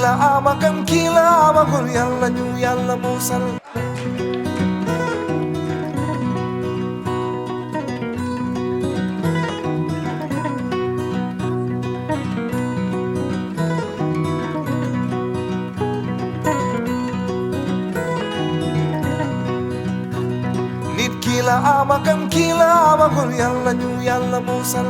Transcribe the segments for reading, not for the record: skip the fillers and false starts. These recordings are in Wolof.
la amakan kii la amagul yàlla ñu yàlla musal. nit kii la amakan kii la amagul yàlla ñu yàlla musal.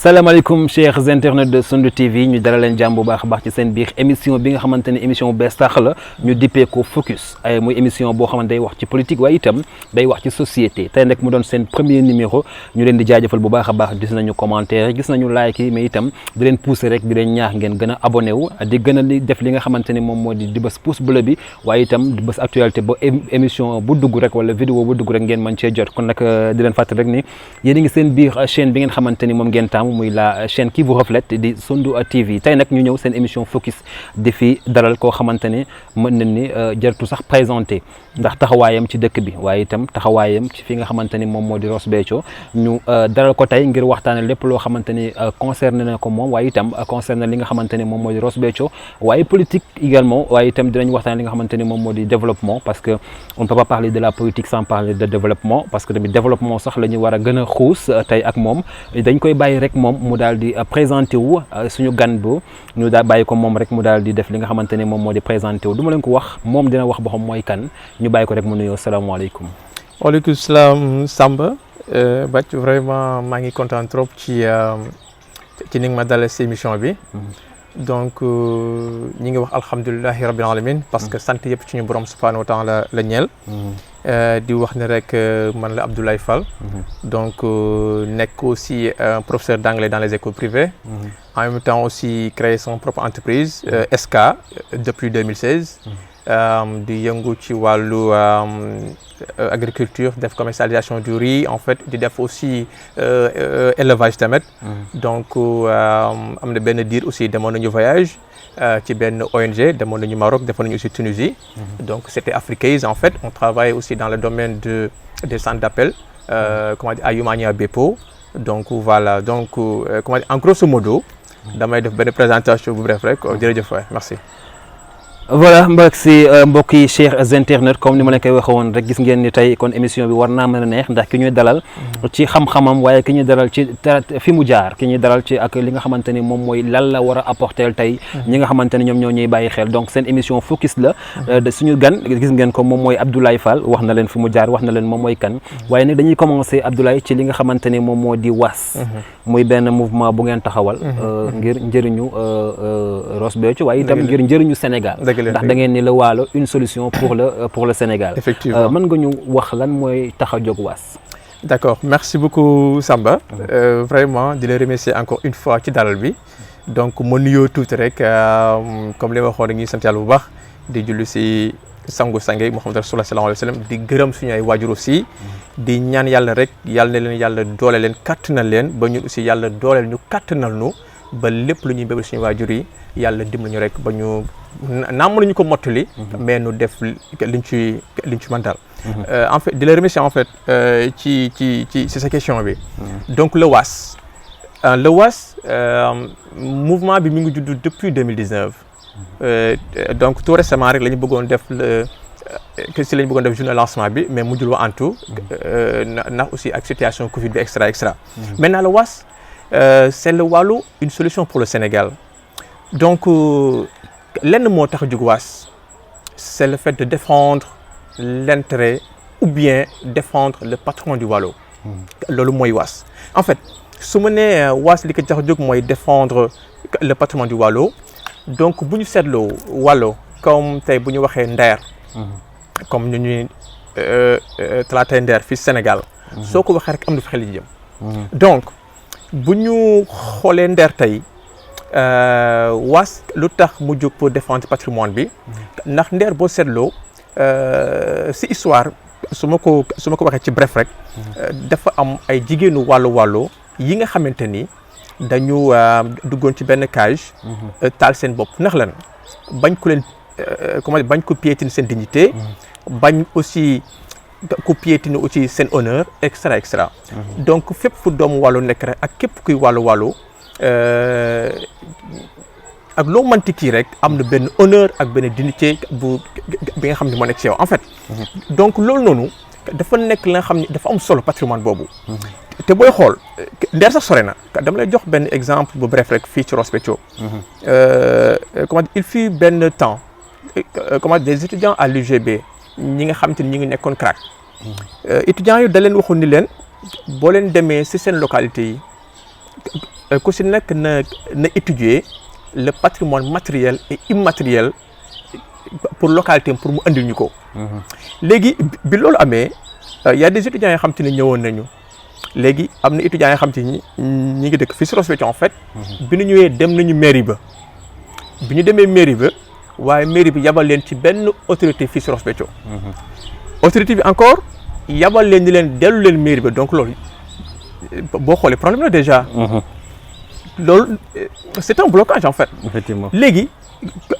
salaamaaleykum chers internautes de Sundu TV ñu dalal leen jàmm bu baax a baax ci seen biir émission bi nga xamante ne émission bu bees tax la ñu dippee ko focus ay muy émission boo xamante day wax ci politique waaye itam day wax ci société tey nag mu doon seen premier numéro ñu leen di jaajëfal bu baax a baax gis nañu commentaire gis nañu like yi mais itam di leen pousser rek di leen ñaax ngeen gën a abonné wu di gën a def li nga xamante ne moom moo di bës pouce bleu bi waaye itam di bës actualité ba émission bu dugg rek wala vidéo bu dugg rek ngeen mën cee jot kon nag di leen fàttali rek ni yéen a ngi seen biir chaîne bi ngeen xamante ni moom ngeen taamu muy la chaîne qui vous reflète di Sundu TV tey nag ñu ñëw seen émission focus di fi dalal koo xamante ne mën nañ ni jartu sax présenté ndax taxawaayam ci dëkk bi waaye itam taxawaayam ci fi nga xamante ni moom moo di Ross Béthio ñu dalal ko tey ngir waxtaane lépp loo xamante ni concerné na ko moom waaye itam concerné li nga xamante ni moom moo di Ross Béthio waaye politique également waaye itam dinañ waxtaane li nga xamante ni moom moo di développement parce que on ne peut pas parler de la politique sans parler de développement parce que tamit développement sax la ñu war a gën a xuus tey ak moom dañ koy bàyyi rek moom mu daal di présenté wu suñu gan bu ñu daal bàyyi ko moom rek mu daal di def li nga xamante ne moom moo di présenté wu du ma leen ko wax moom dina wax ba xam mooy kan ñu bàyyi ko rek mu nuyoo salaamaaleykum. waaleykum salaam Samba Bac vraiment maa ngi kontaan trop ci ni nga ma dalal si émission bi. donc ñi ngi wax alhamdulilahi rabbil alamin parce que sant yëpp ci ñu borom subhanahu wa taala la ñeel. di wax ne rek man la Abdoulaye Fall. donc nekk aussi professeur d'anglais dans les écoles privées. en même temps aussi créer son propre entreprise SK depuis 2016. di yëngu ci wàllu agriculture def commercialisation du riz en fait di def aussi élevage tamit. donc am na benn diir aussi demoon nañu voyage. ci benn ONG demoon nañu Maroc defoon nañu aussi Tunisie. donc c'était Africaise en fait on travaille aussi dans le domaine des centres d'appel comment dire à Youmania Bepo donc voilà donc comment dire en grosso modo damay def benn présentation bu bref rek jërëjëf waay merci. voilà mbokk yi chers internautes comme ni ma leen koy waxee woon rek gis ngeen ni tey kon émission bi war naa mën a neex ndax ki ñuy dalal ci xam-xamam waaye ki ñuy dalal ci fi mu jaar ki ñuy dalal ci ak li nga xamante ni moom mooy lan la war a apporter tey ñi nga xamante ni ñoom ñoo ñuy bàyyi xel donc seen émission focus la suñu gan gis ngeen ko moom mooy Abdoulaye Fall wax na leen fi mu jaar wax na leen moom mooy kan waaye nag dañuy commencer Abdoulaye ci li nga xamante ni moom moo di WAS muy benn mouvement bu ngeen taxawal ngir njëriñu Ross Béthio waaye itam ngir njëriñu Sénégal ndax da ngeen ni la Waalo une solution pour le Sénégal. effectivement mën nga ñu wax lan mooy tax a jóg WAS. d'accord merci beaucoup Samba. vraiment di la remercier encore une fois ci dalal bi. donc ma nuyoo tuuti rek comme li ma waxoon dañuy sant yàlla bu baax di julli si sangu sangay Muhammad Rasulullah sallallahu alayhi wa sallam di gërëm suñu ay waajur aussi. di ñaan yàlla rek yàlla na leen yàlla doole leen kattanal leen ba ñun aussi yàlla dooleel ñu kattanal ñu ba lépp lu ñuy bébal suñu waajur yi yàlla dimbali ñu rek ba ñu. naam mënuñu ko mottali. mais nu def liñ ci mën daal. en fait di la remercier en fait ci sa question bi. donc le WAS. le WAS mouvement bi mi ngi judd depuis 2019. donc tout récemment rek la ñu bëggoon def si la ñu bëggoon def journée lancement bi mais mujjul wa en tout. ndax aussi ak situation Covid bi extra. maintenant le WAS c'est le Waalo une solution pour le Sénégal donc. lenn moo tax a jóg WAS c'est le fait de défendre l'intérêt ou bien défendre le patron du Waalo. loolu mooy WAS en fait su ma nee WAS li ko tax a jóg mooy défendre le patron du Waalo donc bu ñu seetloo Waalo comme tey bu ñu waxee Nder. comme ñu ñuy talaatay Nder fii Sénégal. soo ko waxee rek am na fa xel yi jëm. donc bu ñu xoolee Nder tey. WAS lu tax mu jóg pour défendre patrimoine bi ndax Nder boo seetloo si histoire su ma ko waxee ci bref rek dafa am ay jigéenu wàllu yi nga xamante ni dañu duggoon ci benn cage taal seen bopp ndax lan bañ ko leen comment bañ ko piétiner seen dignité bañ aussi ku piétiner aussi seen honneur extra extra. donc fépp fu doomu wàllu nekk rek ak képp kuy wàllu ak loo manti kii rek am na benn honneur ak benn dignité bi nga xam ne moo nekk ci yow en fait. donc loolu noonu dafa nekk la nga xam ne dafa am solo patrimoine boobu. te booy xool Nder sax sore na dama lay jox benn exemple bu bref rek fii ci Ross Béthio. comment il fut benn temps comment des étudiants à l'UGB ñi nga xam te ni ñu ngi nekkoon CRAC. étudiants yi da leen waxoon ni leen boo leen demee si seen localité yi ku si nekk na étudier le patrimoine matériel et immatériel pour localité pour mu andil ñu ko. léegi bi loolu amee y a des étudiants yoo xam te ne ñëwoon nañu léegi am na étudiants yoo xam te ni ñi ngi dëkk fii si Ross Béthio en fait. bi ñu ñëwee dem nañu mairie ba. bi ñu demee mairie ba waaye mairie bi yabal leen ci benn autorité fii si Ross Béthio. autorité bi encore yabal leen ni leen dellu leen mairie ba donc loolu boo xoolee problème la déjà. loolu c'est un blocage en fait. effectivement léegi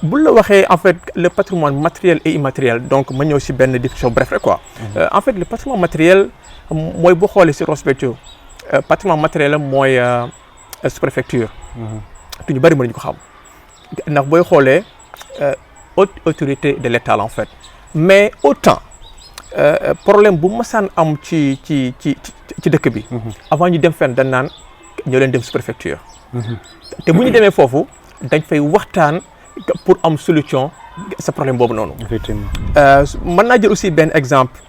bu la waxee en fait le patrimoine matériel et immatériel donc ma ñëw si benn définition bref rek quoi. en fait le patrimoine matériel mooy boo xoolee si Ross Béthio patrimoine matériel am mooy sous-préfecture. te ñu bëri mën nañu ko xam ndax booy xoolee haute autorité de l'État en fait mais autant problème bu masaan am ci dëkk bi. avant ñu dem fenn dañ naan ñoo leen dem sous-préfecture. te bu ñu demee foofu dañ fay waxtaan pour am solution sa problème boobu noonu. effectivement mën naa jël aussi benn exemple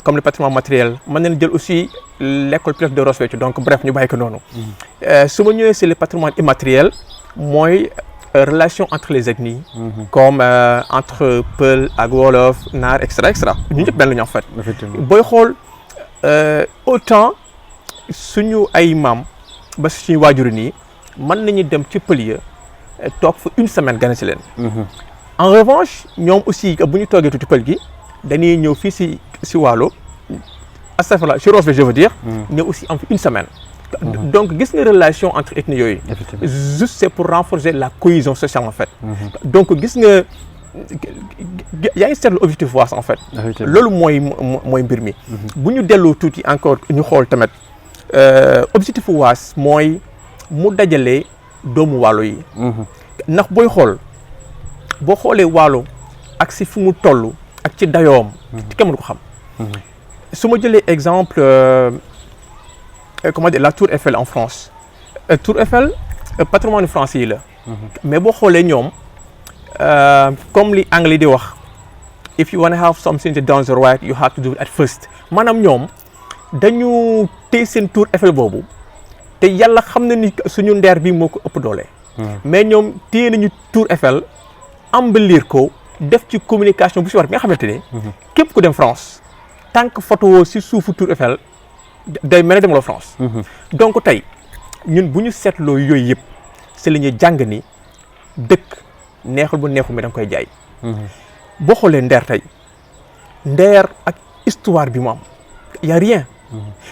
comme le patrimoine matériel mën nañu jël aussi l'école pilote de Ross Béthio donc bref ñu bàyyi ko noonu. su ma ñëwee c'est le patrimoine immatériel mooy relation entre les ethnies. comme entre Peul ak Wolof Naar et cetera ñu ñëpp benn la ñu en fait. effectivement booy xool autant suñu ay maam ba suñu waajur nii mën nañu dem ci pël ya toog fa une semaine gane si leen. en revanche ñoom aussi bu ñu toogee tuuti pël gi dañuy ñëw fii si Waalo astafurlah si Ross Béthio je veux dire. ñëw aussi am fi une semaine. donc gis nga relation entre ethnies yooyu. juste c'est pour renforcer la cohésion sociale en fait. donc gis nga yaa ngi seetlu objectif waas en fait. loolu mooy mbir mi. bu ñu delloo tuuti encore ñu xool tamit objectif waas mooy mu dajale doomu Waalo yi. ndax boo xoolee Waalo ak si fu mu toll ak ci dayoom. ci kenn mënu ko xam. su ma jëlee exemple comment dire la Tour Eiffel en France Tour Eiffel patrimoine français yi la. mais boo xoolee ñoom comme li anglais di wax if you wanna have something done right you have to do it at first maanaam ñoom dañu téye seen Tour Eiffel boobu te yàlla xam na ni suñu ndeer bi moo ko ëpp doole. mais ñoom téye nañu Tour Eiffel embellir ko def ci communication bu si war bi nga xamante ne. képp ku dem France tant que photo si suufu Tour Eiffel day mel ne demaloo France. donc tey ñun bu ñu seetloo yooyu yëpp c'est la ñuy jàng ni dëkk neexul bu neexul mais da nga koy jaay. boo xoolee Nder tey Nder ak histoire bi mu am y a rien.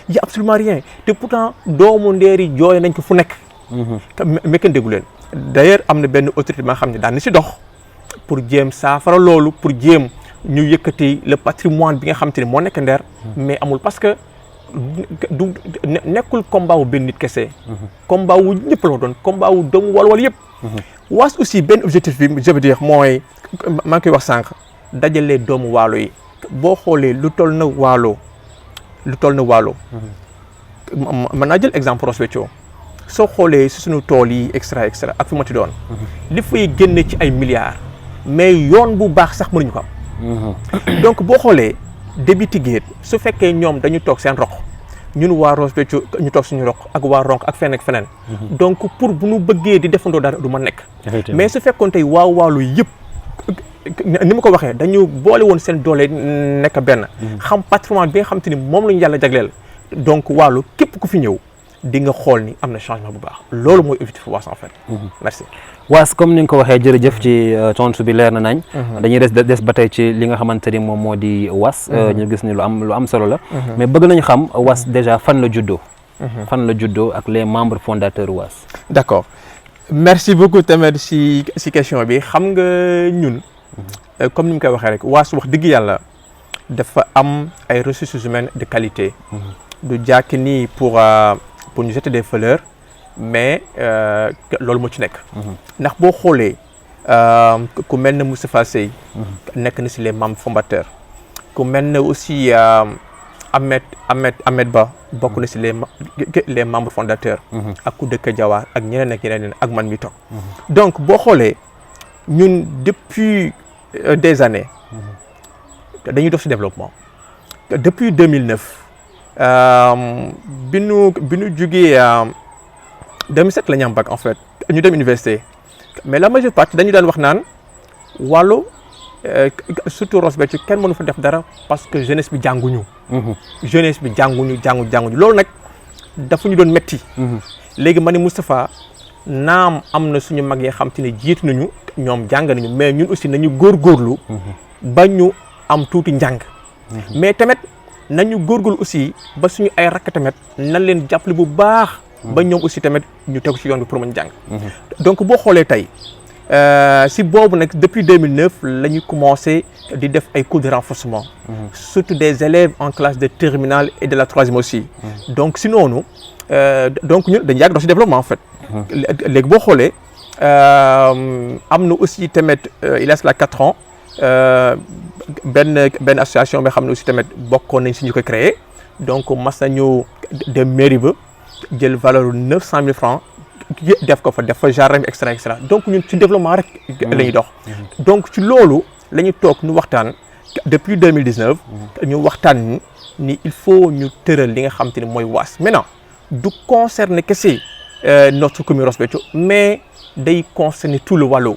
y a absolument rien te pourtant doomu Nder yi jooy nañ ko fu nekk. mais kenn déggu leen d'ailleurs am na benn autorité ma xam ne daan na si dox pour jéem saafara loolu pour jéem ñu yëkkati le patrimoine bi nga xam te ne moo nekk Nder. mais amul parce que du nekkul combat wu benn nit kese. combat wu ñëpp la doon combat wu doomu walwal yëpp. waas aussi benn objectif bi je veux dire mooy maa ngi koy wax sànq dajale doomu Waalo yi boo xoolee lu toll na Waalo. mën naa jël exemple Ross Béthio soo xoolee si suñu tool yi extra ak fi ma ti doon. li fay génne ci ay milliards. mais yoon bu baax sax mënuñu ko am. donc boo xoolee débit Tiguet su fekkee ñoom dañu toog seen roq ñun waa Ross Béthio ñu toog suñu roq ak waa Ronk ak feneen ak feneen. donc pour bu ñu bëggee di defandoo dara du ma nekk. mais su fekkoon tey waa Waalo yëpp ni ma ko waxee dañu boole woon seen doole nekk benn. xam patrimoine bi nga xam te ni moom la ñu yàlla jagleel. donc Waalo képp ku fi ñëw di nga xool ni am na changement bu baax loolu mooy objectif waas en fait. merci. waas comme ni nga ko waxee jërëjëf ci tontu bi leer na nañ. dañuy des ba tey ci li nga xamante ni moom moo di was. ñu gis ni lu am solo la. mais bëgg nañu xam was déjà fan la juddoo. fan la juddoo ak les membres fondateurs was. d'accord merci beaucoup tamit si question bi xam nga ñun. comme ni mu koy waxee rek waas wax dëgg yàlla dafa am ay ressources humaines de qualité. du jàkk nii pour ñu jeter des fleurs mais loolu moo ci nekk. ndax boo xoolee ku mel ne Moustapha Seye nekk na si les membres fondateurs. ku mel ne aussi Ahmed Ba bokk na si les membres fondateurs. ak ku dëkk Jawar ak ñeneen ak ñeneen ak man mi toog. donc boo xoolee ñun depuis des années dañuy dox si développement. depuis 2009 bi nu jugee 2007 la ñu am bac en fait ñu dem université mais la majeure partie dañu daan wax naan wàllu surtout Ross Béthio kenn mënu fa def dara parce que jeunesse bi jànguñu. jeunesse bi jànguñu loolu nag dafa ñu doon metti. léegi ma ne Moustapha naam am na suñu mag yi xam te ne jiitu nañu ñoom jàng nañu mais ñun aussi nañu góorgóorlu. ba ñu am tuuti njàng. mais tamit nañu góorgóorlu aussi ba suñu ay rakk tamit nan leen jàppale bu baax. ba ñoom aussi tamit ñu tegu ci yoon bi pour mën jàng. donc boo xoolee tey si boobu nag depuis 2009 la ñu commencé di def ay cours de renforcement. surtout des élèves en classe de terminale et de la troisième aussi. donc si noonu donc ñun dañu yàgg dox si développement en fait. léegi boo xoolee am na aussi tamit il y a cela 4 ans benn association bi xam ne aussi tamit bokkoon nañ si ñu ko créé donc mas nañu dem mairie ba jël valeur 900 000 francs def ko fa def fa jardin extra donc ñun ci développement rek la ñuy dox. donc ci loolu la ñu toog ñu waxtaan depuis 2019 ñu waxtaan ni il faut ñu tëral li nga xam te ne mooy waas maintenant du concerner kese notre commune Ross Béthio mais day concerner tout le Waalo.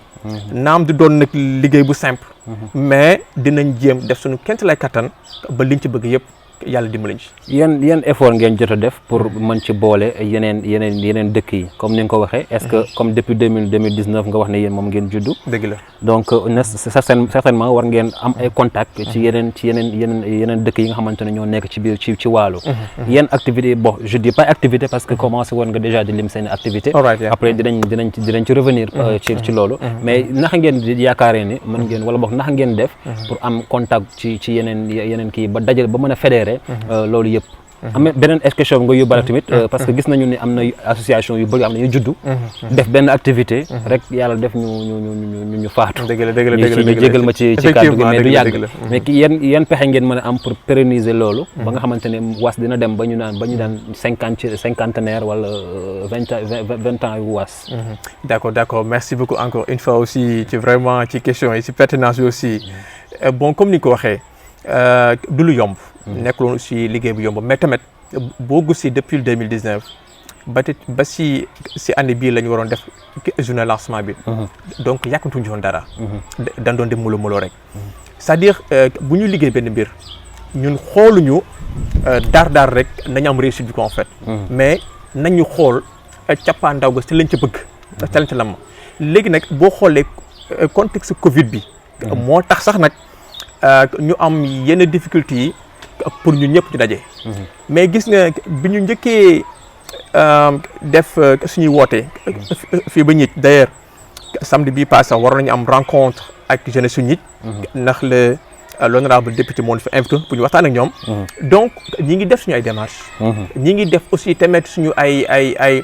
naam du doon nag liggéey bu simple. mais dinañ jéem def suñu kent lay kattan ba liñ ci bëgg yëpp yàlla dimbaliñ ci. yan effort ngeen jot a def pour mën ci boole yeneen dëkk yi comme ni nga ko waxee. est-ce que comme depuis 2019 nga wax ne yéen moom ngeen juddu. dëgg la donc certainement war ngeen am ay contact ci yeneen dëkk yi nga xamante ne ñoo nekk ci biir ci Waalo. yenn activité bon je dis pas activité parce que commencé woon nga déjà di lim seen activité. après dinañ ci revenir. ci loolu. mais naka ngeen di yaakaaree ni mën ngeen wala boog naka ngeen def. pour am contact ci yeneen kii ba dajale ba mën a fédérer. loolu yëpp. am na beneen question nga yóbbaale tamit parce que gis nañu ni am na association yu bëri am na yu juddu. def benn activité. rek yàlla def ñu faatu. dëgg la ñu jégal ma ci kàddu gi mais du yàgg. mais yan pexe ngeen mën a am pour pérenniser loolu. ba nga xamante ne waas dina dem ba ñu daan cinquantenaire wala 20 ans yu waas. d'accord merci beaucoup encore une fois aussi ci vraiment ci question yi ci pertinence bi aussi bon comme ni ko waxee du lu yomb. nekkuloon aussi liggéey bu yomb mais tamit boo gisee depuis 2019 ba si année bii la ñu waroon def journée lancement bi. donc yàkkamtuñu woon dara. dañ doon dem mulo rek. c'est-à-dire bu ñu liggéey benn mbir ñun xooluñu daar rek nañu am réussite bi ko en fait. mais nañu xool cappaandaw ga ci lañ ca bëgg. ca lañ ca lam léegi nag boo xoolee contexte Covid bi. moo tax sax nag ñu am yenn difficultés yi. pour ñu ñëpp ñu daje. mais gis nga bi ñu njëkkee def suñuy woote fii ba ñit d'ailleurs samedi bii passé waroon nañu am rencontre ak jeunesse su ñit ndax l'honorable député moo ñu fa invité pour ñu waxtaan ak ñoom. donc ñi ngi def suñu ay démarches. ñi ngi def aussi tamit suñu ay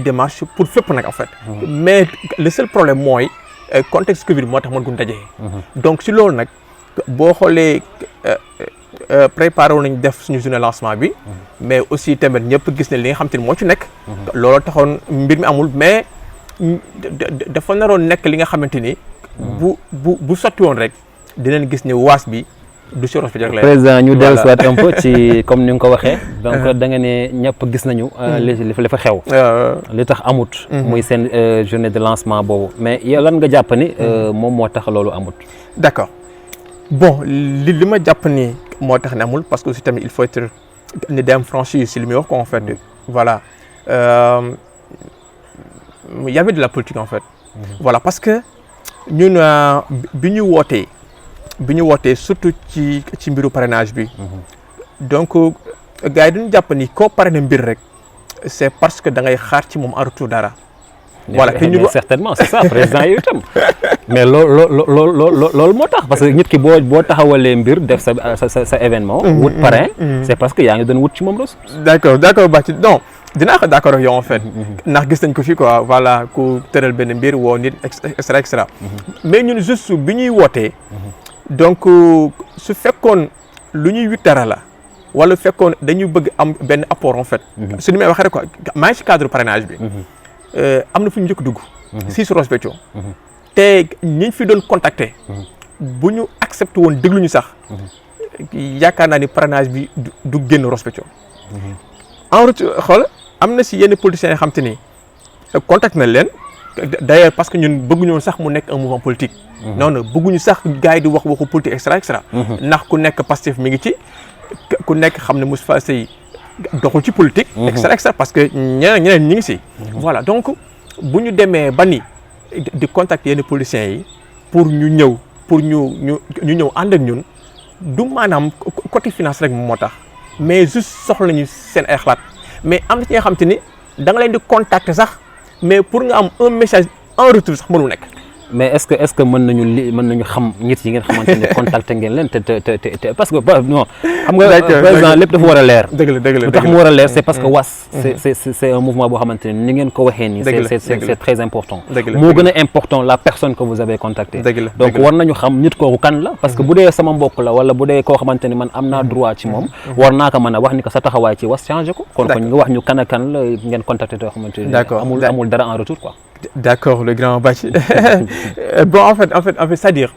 démarches pour fépp nag en fait. mais le seul problème mooy contexte Covid moo tax mën guñ dajee. donc si loolu nag boo xoolee préparé wu nañ def suñu journée lancement bi. mais aussi tamit ñëpp gis ne li nga xam te ne moo ci nekk. looloo taxoon mbir mi amul mais dafa naroon nekk li nga xamante ni. bu sotti woon rek dinañ gis ne waas bi du si Ross Béthio rek la. président ñu dellu soit un peu ci comme ni nga ko waxee. donc da nga ne ñëpp gis nañu. li fa xew. li tax amut. muy seen journée de lancement boobu mais yow lan nga jàpp ni moom moo tax loolu amut. d'accord. bon li ma jàpp ni moo tax ne amul parce que aussi tamit il faut être ni dem franchir si li muy wax ko en fait voilà il y avait de la politique en fait. voilà parce que ñun bi ñu wootee surtout ci mbiru parrainage bi. donc gars yi dañu jàpp ni koo parrainé mbir rek c'est parce que da ngay xaar ci moom en retour dara voilà te ñun certainement c'est ça président yi itam mais loolu moo tax parce que nit ki boo taxawalee mbir def sa événement. wut parrain. c'est parce que yaa ngi doon wut ci moom ressource. d'accord Bathie non dinaa ko d'accord ak yow en fait. ndax gis nañ ko fii quoi voilà ku tëral benn mbir woo nit extra. mais ñun juste bi ñuy wootee. donc su fekkoon lu ñuy wut dara la. wala fekkoon dañuy bëgg am benn apport en fait. su ni may waxee rek quoi maa ngi ci cadre parrainage bi. am na fu ñu njëkk dugg. si su Ross Béthio. te ñiñ fi doon contacter. bu ñu accepté woon dégluñu sax. yaakaar naa ni parrainage bi du génn Ross Béthio. en retour xool am na si yenn politiciens yoo xam te ni contact nañ leen d'ailleurs parce que ñun bëgguñu woon sax mu nekk un mouvement politique. non bëgguñu sax gars yi di wax waxu politique extra. ndax ku nekk Pastef mi ngi ci. ku nekk xam ne Moustapha Seye doxul ci politique. extra parce que ñeneen ñi ngi si. voilà donc bu ñu demee ba ni di contacter yenn politiciens yi pour ñu ñëw ànd ak ñun du maanaam côté finance rek moo tax mais juste soxla nañu seen ay xalaat mais am na ci nga xam te ni da nga leen di contacter sax mais pour nga am un message en retour sax mënul nekk. mais est-ce que mën nañu xam nit yi ngeen xamante ne contacté ngeen leen te parce que non xam nga président lépp dafa war a leer. dëgg la lu tax mu war a leer c'est parce que WAS c'est un mouvement boo xamante ne ni ngeen ko waxee nii c'est très important moo gën a important la personne que vous avez contacté donc war nañu xam nit kooku kan la parce que bu dee sama mbokk la wala bu dee koo xamante ne man am naa droit ci moom war naa ko mën a wax ni ko sa taxawaay ci WAS changé ko kon ñu nga wax ñu kan ak kan la ngeen contacté too xamante ne amul dara en retour quoi. D'accord, le grand Bathie. Bon, en fait, c'est-à-dire,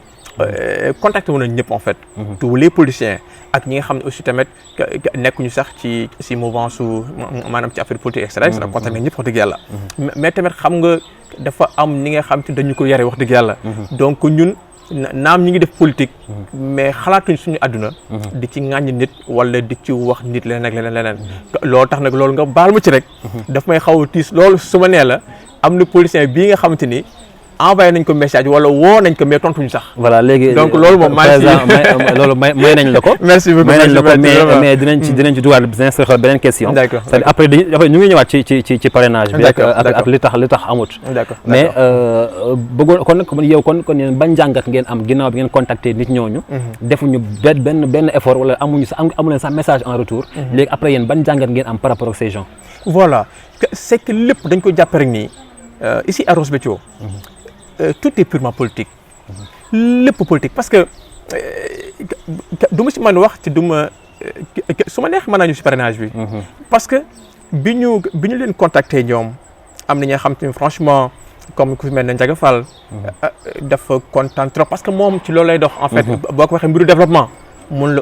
contacté wu nañ ñëpp en fait. tous les politiciens ak ñi nga xam ne aussi tamit nekkuñu sax ci mouvance su maanaam ci affaire politique extra. contacté nañ ñëpp wax dëgg yàlla. mais tamit xam nga dafa am ni nga xam te dañu ko yare wax dëgg yàlla. donc ñun naam ñi ngi def politique. mais xalaatuñ suñu àdduna. di ci ŋàññi nit wala di ci wax nit leneen ak leneen. loolu tax nag loolu nga baal ma ci rek. daf may xaw a tiis loolu su ma nee la. am na politicien bii nga xamante ni envoyé nañ ko message wala woo nañ ko mais tontuñu sax. voilà léegi donc loolu moom maa ngi loolu may nañ la ko. merci beaucoup may nañ la ko mais dinañ ci dugal beneen question. d'accord c'est-à-dire après ñu ngi ñëwaat ci parrainage bi. ak li tax amut. d'accord mais bëggoon kon yow kon ban jàngat ngeen am ginnaaw bi ngeen contacter nit ñooñu. defuñu benn effort wala amuñu sax message en retour. léegi après yéen ban jàngat ngeen am par rapport ak ces gens. voilà c'est que lépp dañ ko jàpp rek nii ici à Ross Béthio. tout est purement politique. lépp politique parce que du ma si mën wax te du ma su ma neex mën naa ñu si parrainage bi. parce que bi ñu leen contacter ñoom am na ñoo xam te ne franchement comme ku mel ne Ndiaga Fall. dafa kontaan trop parce que moom ci loolu lay dox. en fait boo ko waxee mbiru développement mun la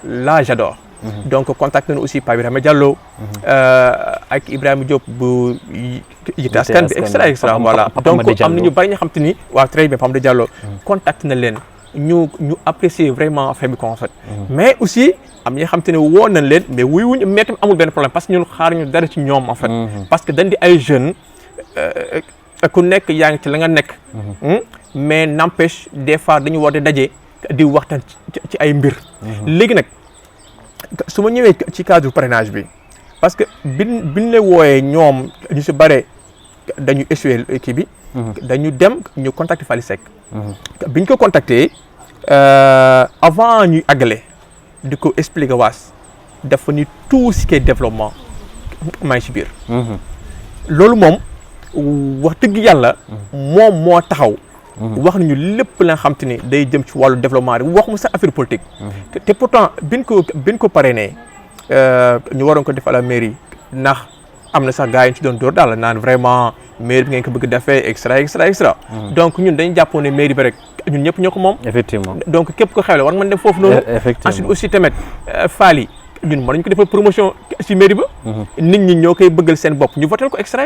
là j'adore. donc contacté nañu aussi Pape Ibrahima Diallo. ak Ibrahima Diop bu Yitte Askan bi extra voilà donc am na ñu bari ñoo xam te ni waaw très bien Pape Amadou Diallo. contacté na leen ñu apprécier vraiment affaire bi en fait. mais aussi am na ñoo xam te ne woo nañ leen mais wuñ mais tamit amul benn problème parce que ñun xaaruñu dara ci ñoom en fait. parce que dañ di ay jeunes ku nekk yaa ngi ci la nga nekk. mais n'empêche des fois dañu war di daje di waxtaan ci ay mbir. léegi nag. su ma ñëwee ci cadre parrainage bi parce que biñ la wooyee ñoom ñu si bare dañu échoué kii bi. dañu dem ñu contacter Fally Seck. biñ ko contacter avant ñuy àggale di ko expliquer waas dafa ni tout ce qui est développement maa ngi si biir. loolu moom wax dëgg yàlla. moom moo taxaw. wax nañu lépp la nga xam te ni day jëm ci wàllu développement rek wax mu sax affaire politique. te pourtant biñ ko parrainé ñu waroon ko def à la mairie ndax am na sax gars yi ci doon dóor daal naan vraiment mairie bi ngeen ko bëgg defee extra. donc ñun dañu jàppoon ne mairie bi rek ñun ñëpp ñoo ko moom. effectivement donc képp ko xewle war nga mën dem foofu noonu. ensuite aussi tamit Fally ñun mën nañu ko defal promotion ci mairie ba. nit ñi ñoo koy bëggal seen bopp ñu voté ko extra.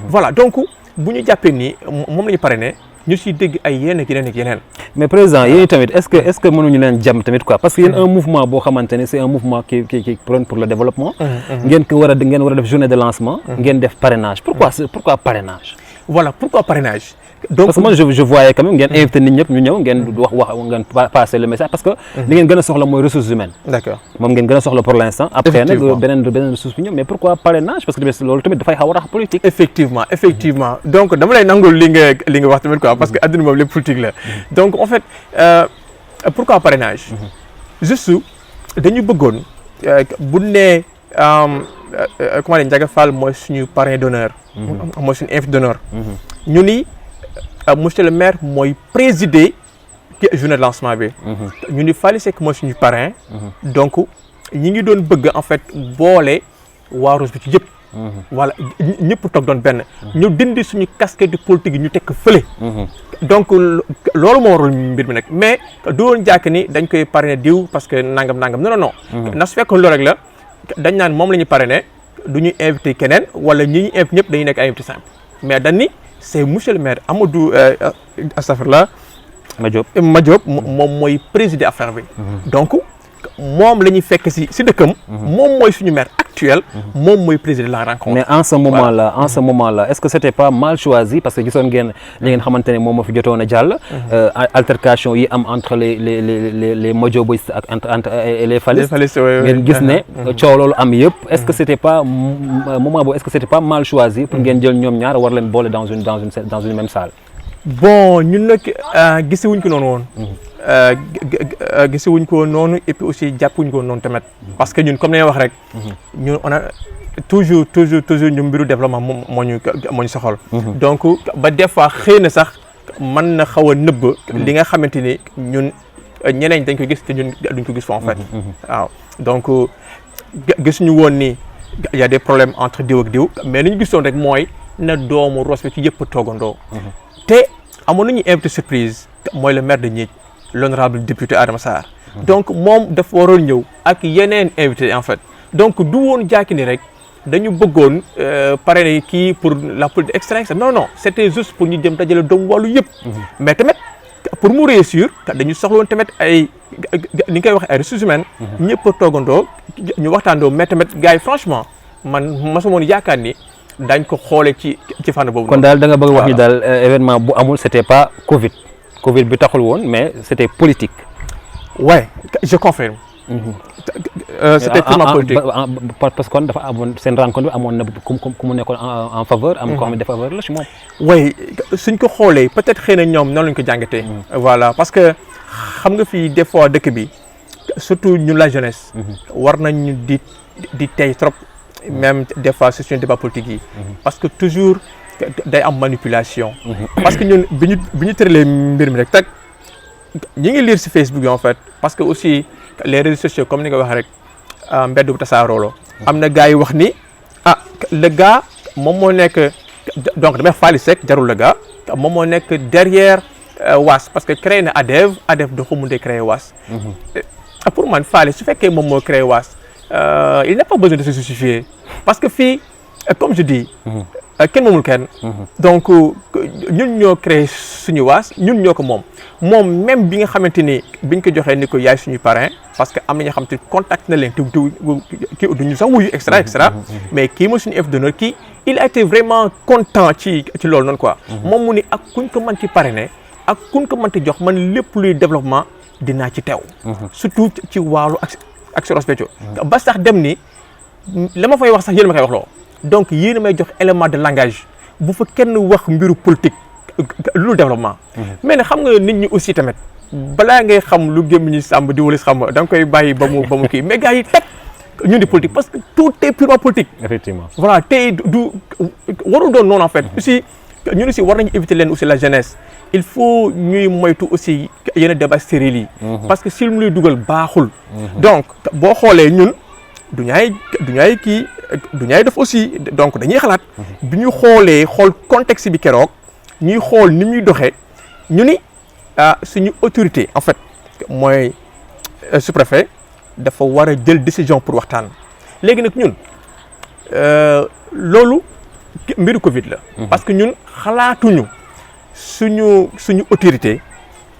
voilà donc bu ñu jàppee ni moom la ñu parrainé. ñu siy dégg ay yeneen. mais président yéen tamit est-ce que mënuñu leen jàmm tamit quoi parce que yéen un mouvement boo xamante ne c'est un mouvement qui prône pour le développement. ngeen war a def journée de lancement. ngeen def parrainage pourquoi parrainage. voilà pourquoi parrainage. Donc parce que moi je voyais quand même ngeen invité nit ñëpp ñu ñëw ngeen wax ngeen passer le message parce que li ngeen gën a soxla mooy ressources humaines. d'accord moom ngeen gën a soxla pour l'instant. après nag beneen ressource bi ñëw mais pourquoi parrainage parce que loolu tamit dafay xaw a rax politique. effectivement donc dama lay nangul li nga wax tamit quoi parce que adduna moom lépp politique la donc en fait pourquoi parrainage. juste dañu bëggoon bu nee comment dire Ndiaga Fall mooy suñu parrain d'honneur. mooy suñu invité d'honneur. ñu ni monsieur le maire mooy présider journée de lancement bi. ñu ni Faly Seck mooy suñu parrain. donc ñi ngi doon bëgg en fait boole waa Rose bi ci yëpp. voilà ñëpp toog doon benn. ñu dindi suñu casquette de politique yi ñu tekk fële. donc loolu moo waral mbir mi nag mais du woon jàkk ni dañ koy parrainer diw parce que nangam non. na su fekkoon loolu rek la dañ naan moom la ñu parrainer du ñu invité keneen wala ñi ñu invité ñëpp dañuy nekk ay invité simple mais dañ ni c'est monsieur le maire Amadou astafurlah Madiop moom mooy présider affaire bi. donc moom la ñuy fekk si dëkkam. moom mooy suñu maire actuel. moom mooy présider la rencontre. mais en ce moment là est-ce que c'était pas mal choisi parce que gisoon ngeen li ngeen xamante ne moom moo fi jotoon a jàll. altercation yi am entre les Madiobistes ak entre les Fallis. ngeen gis ne coow loolu am yëpp. est-ce que c'était pas moment boobu est-ce que c'était pas mal choisi pour ngeen jël ñoom ñaar war leen boole dans une même salle. bon ñun nag gisewuñ ko noonu woon. gisewuñ ko noonu et puis aussi jàppuñ ko noonu tamit parce que ñun comme ni wax rek. ñun on a toujours ñu mbiru développement moo ñu soxal. donc ba des fois xëy na sax mën na xaw a nëbb. li nga xamante ni ñun ñeneen dañ ko gis te ñun duñ ko gis fa en fait. waaw donc gisuñu woon ni y a des problèmes entre diw ak diw mais li ñu gisoon rek mooy na doomu Ross Béthio ci yëpp toogandoo. te amoon nañu invité surprise mooy le maire de Niith l'honorable député Adama Sarr. donc moom dafa waroon ñëw ak yeneen invité en fait donc du woon jàkki ni rek dañu bëggoon parrainer kii pour la politique extra non c'était juste pour ñu jëm dajale doomu wàllu yëpp. mais tamit pour mu réussir dañu soxla woon tamit ay ni nga koy waxee ay ressources humaines. ñëpp a toogandoo ñu waxtaandoo mais tamit gars yi franchement man mosuma woon yaakaar ni. dañ ko xoolee ci fànn boobu. kon daal da nga bëgg wax ni daal événement bu amul c'était pas Covid bi taxul woon mais c'était politique. ouais je confirme. C'était purement politique. parce que kon dafa amoon seen rencontre bi amoon na ku mu nekkoon en faveur. am koo xam ne défaveur la ci moom. oui suñ ko xoolee peut-être xëy na ñoom noonu lañ ko jàngatee. voilà parce que xam nga fii des fois dëkk bi surtout ñun la jeunesse. war nañu di tey trop. même des fois c'est un débat politique yi. parce que toujours day am manipulation. parce que ñun bi ñu tëralee mbir mi rek teg ñi ngi lire ci Facebook yi en fait parce que aussi les réseaux sociaux comme ni nga wax rek mbedd bu tasaaroo la. am na gars yi wax ni le gars moom moo nekk donc damay Faly Seck jarul le gars moom moo nekk derrière WAS parce que créé na ADEV dafa mun de créer WAS. pour man Faly su fekkee moom moo créé WAS. Il n'a pas besoin de se justifier parce que fii comme je dis kenn moomul kenn donc ñun ñoo créé suñu waas ñun ñoo ko moom même bi nga xamante ni biñ ko joxee ni ko yaay suñu parrain parce que am na ñoo xam te contact na leen te kii duñu sax wuyu extra mais kii mooy suñu invité d'honneur kii il a été vraiment content ci loolu noonu quoi moom mu ni ak kuñ ko mën ci parrainer ak kuñ ko mën ci jox man lépp luy développement dinaa ci teew surtout ci wàllu ak Ross Béthio ba sax dem ni la ma fay wax sax yéen ma koy wax loo donc yéen a may jox élément de langage bu fa kenn wax mbiru politique lu développement mais nag xam nga nit ñi aussi tamit balaa ngay xam lu gémm ñi sàmb di walis xam da nga koy bàyyi ba mu kii mais gars yi teg ñun di politique parce que tout est purement politique effectivement voilà tey du warul doon noonu en fait aussi ñun aussi war nañu éviter leen aussi la jeunesse il faut ñuy moytu aussi yenn débat stérile yi parce que si lu muy dugal baaxul donc boo xoolee ñun du ñaay def aussi donc dañuy xalaat bi ñu xool contexte bi keroog ñuy xool ni muy doxee ñu ni suñu autorité en fait mooy sous-préfet dafa war a jël décision pour waxtaan léegi nag ñun loolu mbiru Covid la parce que ñun xalaatuñu suñu autorité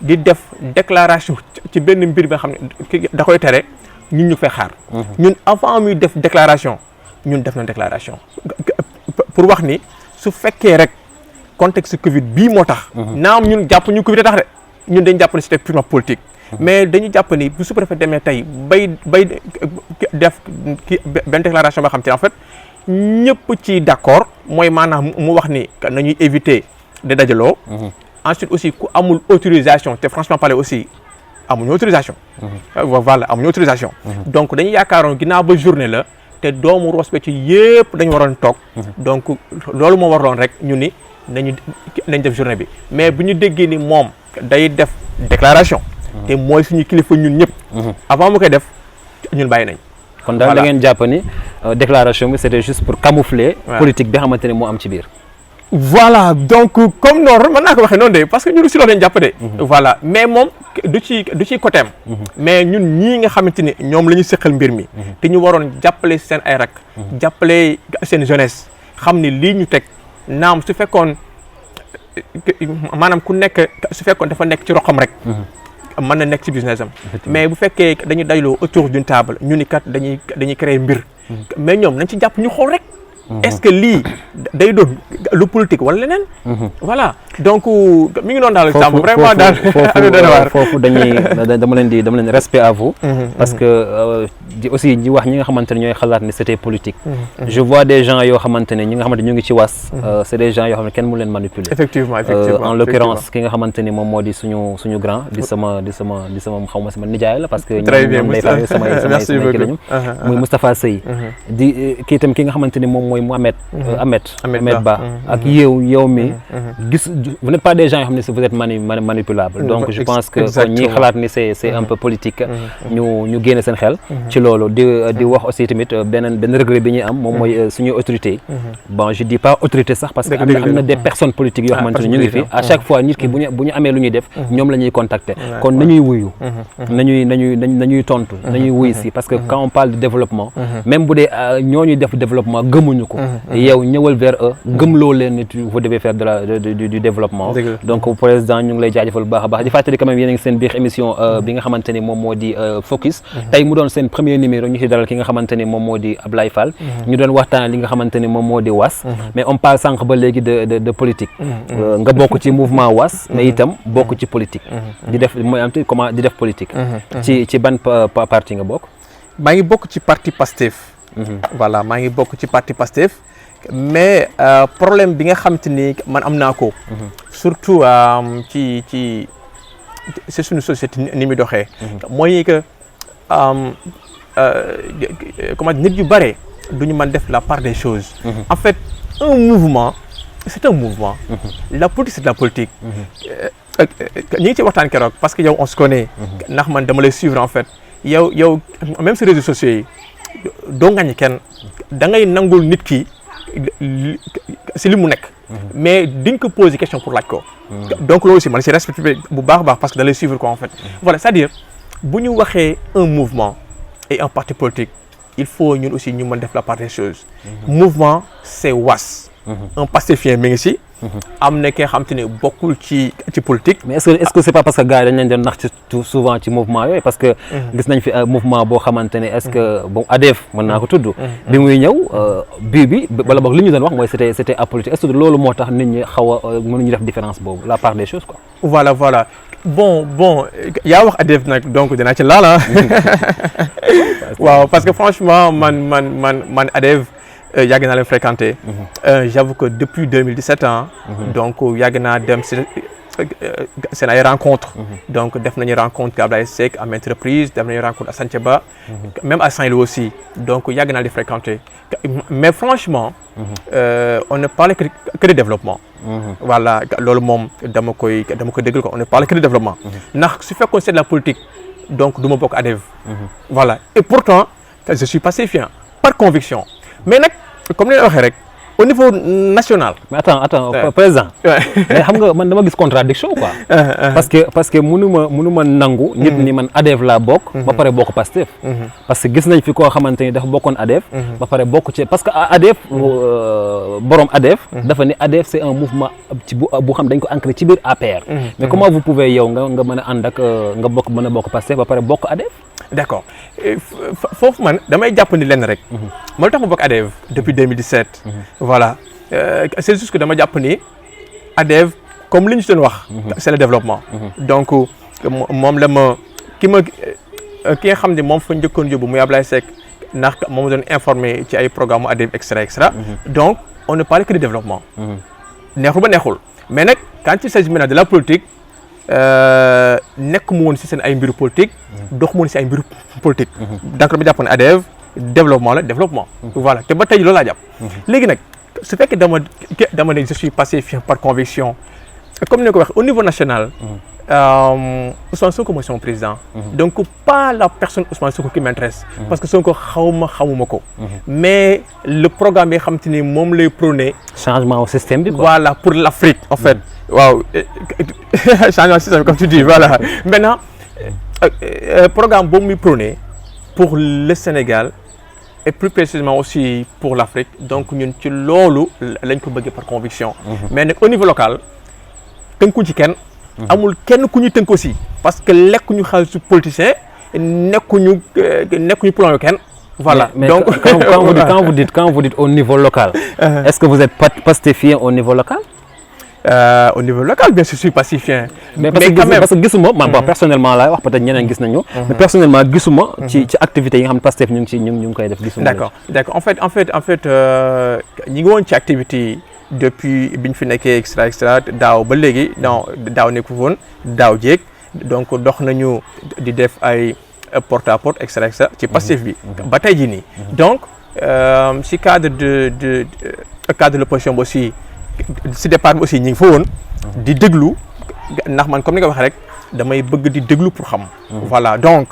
di def déclaration ci benn mbir bi nga xam ne da koy tere ñun ñu fay xaar ñun avant muy def déclaration ñun def na déclaration pour wax ni su fekkee rek contexte Covid bii moo tax. naam ñun jàpp ñu Covid tax de ñun dañ jàpp ne c'était purement politique. mais dañu jàpp ni bu sous-préfet demee tey bay def benn déclaration boo xam te en fait ñëpp ci d'accord mooy maanaam mu wax ni nañuy éviter de dajaloo. ensuite aussi ku amul autorisation te franchement parler aussi amuñu autorisation. voilà amuñu autorisation. donc dañuy yaakaaroon ginnaaw ba journée la te doomu Ross Béthio yëpp dañu waroon toog. donc loolu moo waraloon rek ñu ni nañ def journée bi mais bu ñu déggee ni moom day def déclaration. te mooy suñu kilifa ñun ñëpp. avant mu koy def ñun bàyyi nañ. kon daal da ngeen jàpp ni déclaration bi c'était juste pour camoufler. politique bi xamante ne moo am ci biir. voilà donc comme noonu mën naa ko waxee noonu de parce que ñun si loolu lañ jàpp de. voilà mais moom du ci côté am. mais ñun ñii nga xamante ni ñoom la ñu seqal mbir mi. te ñu waroon jàppale seen ay rak. jàppale seen jeunesse xam ni lii ñu teg naam su fekkoon maanaam ku nekk su fekkoon dafa nekk ci roxam rek. mën na nekk ci business am mais bu fekkee dañu dayloo autour d'une table ñu ni kat dañuy créer mbir mais ñoom nañ ci jàpp ñu xool rek est-ce que lii day doon lu politique wala leneen voilà donc mi ngi noonu daal Samb vraiment daal foofu dama leen di respect à vous parce que aussi ñi wax ñi nga xamante ne ñooy xalaat ni c'était politique je vois des gens yoo xamante ne ñi nga xamante ñu ngi ci was c'est des gens yoo xam ne kenn mu leen manipuler effectivement en l'occurrence ki nga xamante ni moom moo di suñu grand di sama xaw ma sama nijaay la parce que ñoom lay fay samay kii lañu muy Moustapha Sey di kii itam ki nga xamante ni moom mooy Ahmed Ba ak yow mi gis vous n'êtes pas des gens yoo xam ne vous êtes manipulable donc je pense que ñi xalaat ni c'est un peu politique ñu génne seen xel ci loolu di wax aussi tamit benn regret bi ñuy am moom mooy suñuy autorité bon je dis pas autorité sax parce que am na des personnes politiques yoo xamante ne ñu ngi fi à chaque fois nit ki bu ñu amee lu ñuy def ñoom la ñuy contacter kon nañuy wuyu nañuy tontu nañuy wuyu si parce que quand on parle de développement même bu dee ñooñuy def développement gëmuñu ko yow ñëwal vers eux gëmloo leen ni vous devez faire du développement donc président ñu ngi lay jaajëfal bu baax a baax di fàttali quand même yéen a ngi seen biir émission bi nga xamante ni moom moo di focus tey mu doon seen premier numéro ñu ci dalal ki nga xamante ni moom moo di Ablaye Fall ñu doon waxtaan li nga xamante ni moom moo di was mais on parle sànq ba léegi de politique nga bokk ci mouvement was mais itam bokk ci politique di def mooy am comment di def politique ci ban parti nga bokk maa ngi bokk ci parti Pastef voilà maa ngi bokk ci parti Pastef mais problème bi nga xamante ni man am naa ko surtout ci suñu société ni muy doxee mooy que comment nit yu bare duñu mën def la part des choses en fait un mouvement c'est un mouvement la politique c'est de la politique ñi ngi ci waxtaan keroog parce que yow on se connaît ndax man dama lay suivre en fait yow même sur réseaux sociaux yi doo ngañ kenn da ngay nangul nit ki si li mu nekk mais di nga ko poser question pour laaj ko donc loolu aussi man si respecté bu baax a baax parce que da lay suivre quoi en fait voilà c'est-à-dire bu ñu waxee un mouvement et un parti politique il faut ñun aussi ñu mën def la part des choses mouvement c'est was un pastefien mi ngi si am na ki nga xam te ne bokkul ci politique. mais est-ce que c'est pas parce que gars yi dañ leen doon nax ci souvent ci mouvement yooyu parce que gis nañ fi mouvement boo xamante ne est-ce que bon ADF mën naa ko tudd bi muy ñëw bi wala boog li ñu doon wax mooy c'était apolitique est-ce que loolu moo tax nit ñi xaw a mënuñu def différence boobu la part des choses quoi. voilà bon yaa wax ADF nag donc dinaa ci laala waaw parce que franchement man ADF yàgg naa leen fréquenter j'avoue que depuis 2017 ans donc yàgg naa dem seen ay rencontres donc def nañu rencontre Ablaye Seck à maintes reprises def nañu rencontre à Santhiaba même à Saint-Louis aussi donc yàgg naa di fréquenter mais franchement on ne parlait que de développement voilà loolu moom dama koy déglu ko on ne parlait que de développement ndax su fekkoon c'est de la politique donc du ma bokk ADF voilà et pourtant je suis pastefien par conviction mais nag comme ni nga waxee rek au niveau national. mais attends président. mais xam nga man dama gis contradiction quoi. parce que mënuma nangu. nit ni man ADF laa bokk. ba pare bokk Pastef. parce que gis nañ fi koo xamante ni dafa bokkoon ADF. ba pare bokk ci parce que ADF borom ADF. dafa ni ADF c'est un mouvement ci bu xam dañ ko ancré ci biir APR. mais comment vous pouvez yow nga mën a ànd ak nga mën a bokk Pastef ba pare bokk ADF. d'accord foofu man damay jàpp ni lenn rek. moo tax ma bokk ADF depuis 2017. voilà c'est juste que dama jàpp ni ADEV comme li ñu doon wax. c'est le développement. donc moom la ma ki nga xam ne moom fa njëkkoon yóbbu muy Ablaye Seck ndax moom doon informé ci ay programme ADEV extra. donc on ne parle que de développement. neexul ba neexul mais nag quand il s'agit maintenant de la politique nekk mu woon si seen ay mbiru politique. dox mu woon si ay mbiru politique. donc dama jàpp ne ADEV développement la développement. voilà te ba tey loolu laa jàpp. léegi nag su fekkee dama ne je suis pastefien par conviction comme ni ko wax au niveau national. Ousmane Sonko mooy son président. donc pas la personne Ousmane Sonko qui m'intéresse. parce que Sonko xamuma ko. mais le programme yi xam te ni moom lay prôné. changement au système bi quoi. voilà pour l'Afrique en fait. waaw changement au système comme tu dis voilà maintenant programme boobu muy prôné pour le Sénégal et plus précisément aussi pour l'Afrique donc ñun ci loolu lañ ko bëggee par conviction. mais nag au niveau local tënkuñ ci kenn. amul kenn ku ñu tënk aussi parce que lekkuñu xaalisu politicien nekkuñu plan yu kenn. voilà mais donc quand vous dites au niveau local. est-ce que vous êtes pastefien au niveau local. Au niveau local bien sûr je suis pastefien. mais parce que gisuma man bon personnellement laay wax peut-être ñeneen gis nañu. mais personnellement gisuma. ci activités yi nga xam ne Pastef ñu ngi koy def gisuma. d'accord en fait ñi ngi woon ci activité depuis bi ñu fi nekkee extra daaw ba léegi daaw nekku woon daaw jéeg donc dox nañu di def ay porte à porte extra ci Pastef bi. ba tey jii nii. donc si cadre de l'opposition bi aussi si départ bi aussi ñi ngi fa woon. di déglu ndax man comme ni nga waxee rek damay bëgg di déglu pour xam. voilà donc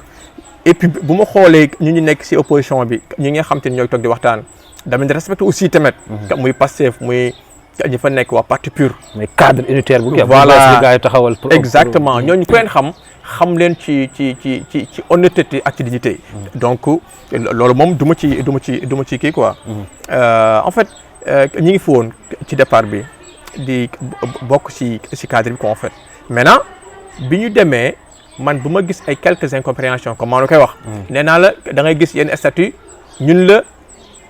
et puis bu ma xoolee ñu nekk si opposition bi ñi nga xam te ne ñooy toog di waxtaan dama di respecté aussi tamit. muy Pastef muy. ñi fa nekk waa parti pur. mais cadre unitaire bu. voilà gars yi taxawal. exactement ñooñu ku leen xam leen ci honnêteté ak ci dignité. donc loolu moom du ma ci kii quoi. en fait ñi ngi fi woon ci départ bi di bokk ci cadre bi quoi en fait. maintenant bi ñu demee man bu ma gis ay quelques incompréhensions comme maa ngi koy wax. nee naa la da ngay gis yenn statut ñun la.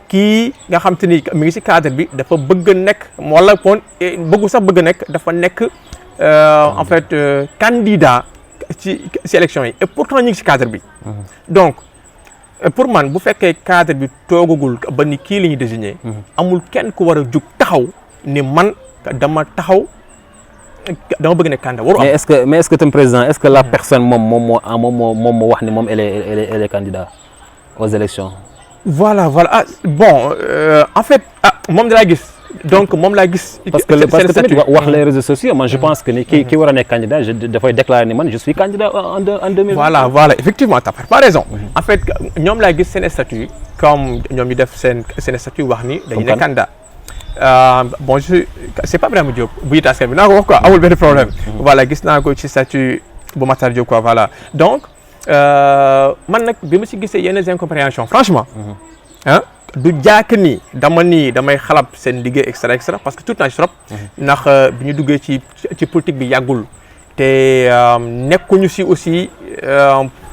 kii nga xam te ni mi ngi ci cadre bi dafa bëgg nekk wala bëggu sax bëgg nekk dafa nekk en fait candidat ci élection yi et pourtant ñu ngi ci cadre bi. donc pour man bu fekkee cadre bi toogagul ba ni kii la ñuy désigner. amul kenn ku war a jug taxaw ni man dama bëgg nekk candidat waru am. mais est-ce que tam président est-ce que la personne moom moo wax ni moom elle est candidat aux élections. voilà bon en fait moom laa gis donc moom laa gis. parce que tamit wax les réseaux sociaux man je pense que ni ki war a nekk candidat dafay déclarer ni man je suis candidat en 2020. voilà effectivement t'as pas raison. en fait ñoom laa gis seen statut comme ñoom ñu def seen statut wax ni dañu nekk candidat. bon c'est pas vraiment Diop bu yitte askan bi naa ko wax quoi amul benn problème. voilà gis naa ko ci statut bu Matar Diop quoi voilà donc. man nag bi ma ci gisee yenn incompréhension franchement du jàkk ni damay xalab seen liggéey extra parce que tout naa ci trop ndax bi ñu duggee ci politique bi yàggul te nekkuñu si aussi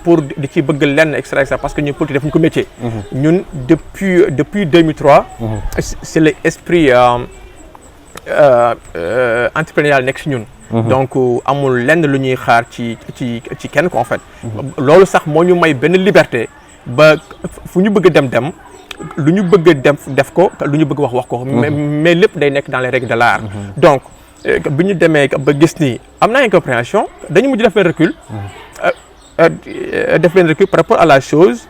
pour di ci bëgg lenn extra parce que ñun politique defuñu ko métier. ñun depuis 2003 c'est l'esprit entrepreneurial nekk si ñun. donc amul lenn lu ñuy xaar ci kenn ko en fait. loolu sax moo ñu may benn liberté ba fu ñu bëgg dem lu ñu bëgg def ko lu ñu bëgg wax ko. mais lépp day nekk dans les règles de l'art. donc bi ñu demee ba gis ni am na incompréhension dañu mujj def benn recul par rapport à la chose.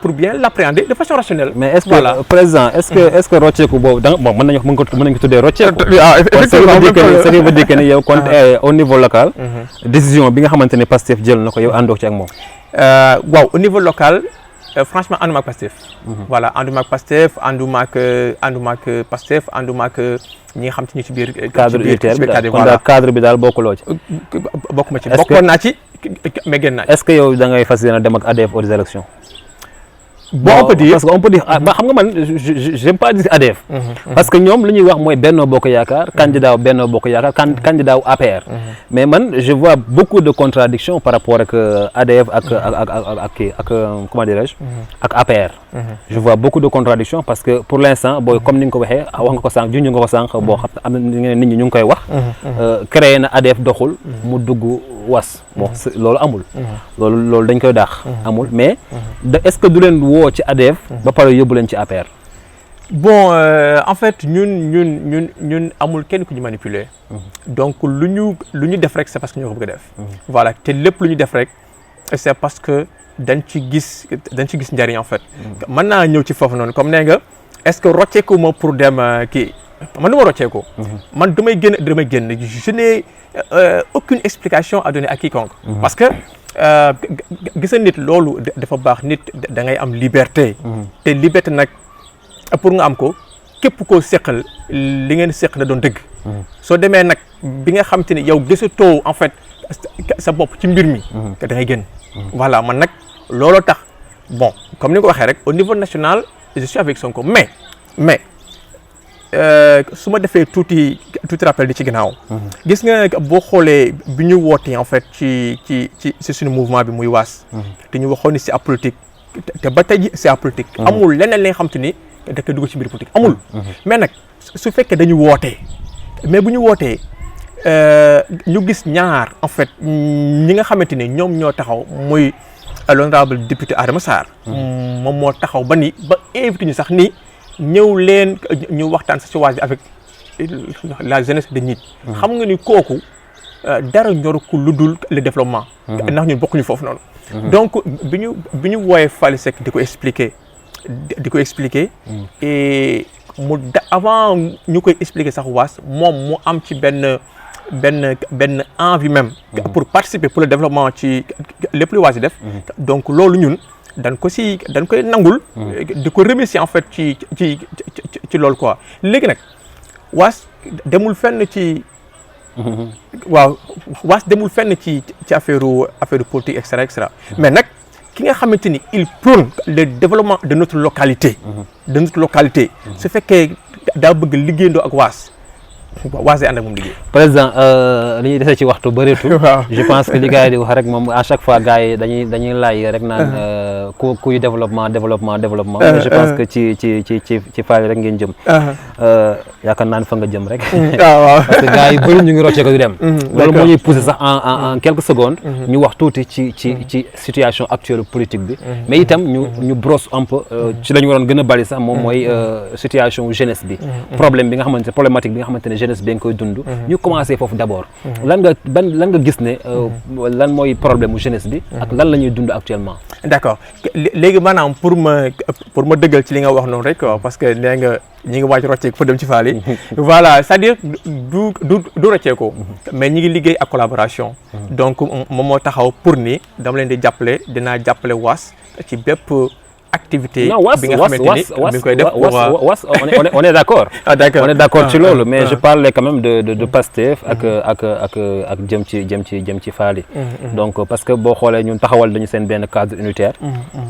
pour bien l'appréhender de façon rationnelle. mais est-ce que président est-ce que rocceeku boobu da bon mën nañu ko tuddee rocceeku. effectivement ça veut dire que ni yow kon au niveau local. décision bi nga xamante ne Pastef jël na ko yow àndoo ci ak moom. waaw au niveau local franchement ànduma ak Pastef. voilà ànduma ak Pastef ànduma ak Pastef ànduma ak ñi nga xam te ñu ci biir. cadre unitaire bi daal kon daal cadre bi daal bokkuloo ci. bokkuma ci bokkoon naa ci mais génn naa ci. est-ce que yow da ngay fas yéene dem ak ADEV aux élections. bon on peut dire parce que on peut dire xam nga man j'aime pas dire ADF. parce que ñoom li ñuy wax mooy Benno Bokk Yaakaar candidat Benno Bokk Yaakaar candidat APR. mais man je vois beaucoup de contradictions par rapport ak ADF ak comment dirais-je. ak APR. je vois beaucoup de contradictions parce que pour l'instant booy comme ni nga ko waxee wax nga ko sànq junj nga ko sànq boo xam am na nit ñi ñu ngi koy wax. créé na ADF doxul mu dugg was bon loolu amul. loolu dañ koy daax amul mais est-ce que du leen woo ci ADF ba pare yóbbu leen ci APR. bon en fait ñun amul kenn ku ñu manipuler. donc lu ñu def rek c'est parce que ñoo ko bëgg a def. voilà te lépp lu ñu def rek c'est parce que dañ ci gis njariñ en fait. mën naa ñëw ci foofu noonu comme nee nga est-ce que rocceeku ma pour dem kii man du ma rocceeku. man damay génn je n'ai aucune explication à donner à quiconque. parce que gis nit loolu dafa baax nit da ngay am liberté. te liberté nag pour nga am ko képp koo seqal li ngeen seq na doon dëgg. soo demee nag bi nga xam te ne yow gisatoo en fait sa bopp ci mbir mi. da ngay génn. voilà man nag looloo tax bon comme ni nga ko waxee rek au niveau national je suis avec Sonko mais su ma defee tuuti rappel di ci ginnaaw. gis nga boo xoolee bi ñu wootee en fait ci suñu mouvement bi muy waas. te ñu waxoon ni c'est apolitique te ba tey c'est apolitique. amul leneen li nga xam te ni da koy dugg ci mbir politique amul. mais nag su fekkee dañu wootee mais bu ñu wootee ñu gis ñaar en fait ñi nga xamante ni ñoom ñoo taxaw muy l'honorable député Adama Sarr. moom moo taxaw ba invité ñu sax ni. ñëw leen ñu waxtaan sa ci waas bi avec la jeunesse de nit. xam nga ni kooku dara ñoru ko lu dul le développement. ndax ñun bokkuñu foofu noonu. donc bi ñu wooyee Fally Seck di ko expliquer et avant ñu koy expliquer sax waas moom mu am ci benn envie même. pour participer pour le développement ci lépp lu waas yi def. donc loolu ñun. dañ koy nangul. di ko remercier en fait ci loolu quoi léegi nag waas demul fenn ci. waaw waas demul fenn ci affaire politique et cetera mais nag ki nga xamante ni il prône le développement de notre localité. su fekkee daa bëgg liggéeyandoo ak waas day ànd ak moom liggéey. président li ñuy dese ci waxtu bëreetul. je pense que li gars yi di wax rek moom à chaque fois gars yi dañuy laaj rek naan kuy développement. mais je pense que ci Fally rek ngeen jëm. yaakaar naa ne fa nga jëm rek. parce que gars yi bëri ñu ngi rocce ko di dem. loolu moo ñuy poussé sax en quelques secondes. ñu wax tuuti ci situation actuelle politique bi. mais itam ñu brosse un peu ci la ñu waroon gën a bari sax moom mooy situation jeunesse bi. problématique bi nga xamante ne jeunesse bi nga koy dund. ñu commencé foofu d'abord. lan nga gis ne lan mooy problème mu jeunesse bi. ak lan la ñuy dund actuellement. d'accord léegi maanaam pour ma dëggal ci li nga wax noonu rek parce que nee nga ñi ngi waaj rocceeku fa dem ci Fally. voilà c'est-à-dire du rocceeku mais ñi ngi liggéey ak collaboration. donc moom moo taxaw pour ni dama leen di jàppale dinaa jàppale waas ci bépp. activité bi nga xamante ni mi ngi koy def on est d'accord. d'accord on est d'accord ci loolu mais je parlais quand même de Pastef ak jëm ci Fally. donc parce que boo xoolee ñun taxawal dañu seen benn cadre unitaire.